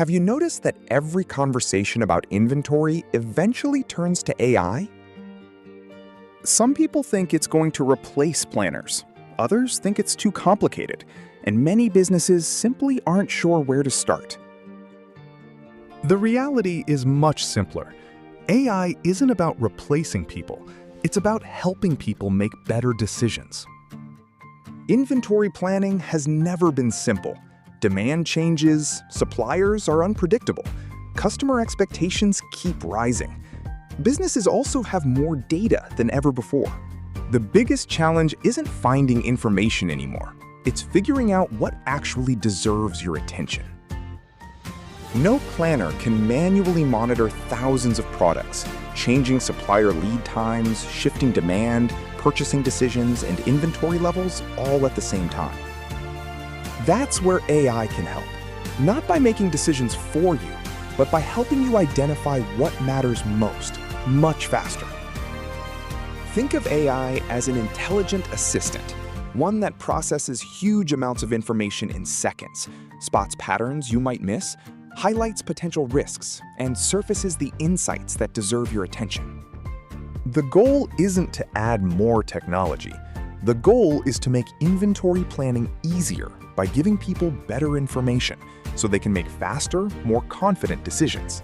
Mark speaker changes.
Speaker 1: Have you noticed that every conversation about inventory eventually turns to AI?
Speaker 2: Some people think it's going to replace planners. Others think it's too complicated, and many businesses simply aren't sure where to start. The reality is much simpler. AI isn't about replacing people. It's about helping people make better decisions. Inventory planning has never been simple. Demand changes, suppliers are unpredictable, customer expectations keep rising. Businesses also have more data than ever before. The biggest challenge isn't finding information anymore. It's figuring out what actually deserves your attention. No planner can manually monitor thousands of products, changing supplier lead times, shifting demand, purchasing decisions, and inventory levels all at the same time. That's where AI can help, not by making decisions for you, but by helping you identify what matters most, much faster. Think of AI as an intelligent assistant, one that processes huge amounts of information in seconds, spots patterns you might miss, highlights potential risks, and surfaces the insights that deserve your attention. The goal isn't to add more technology. The goal is to make inventory planning easier by giving people better information so they can make faster, more confident decisions.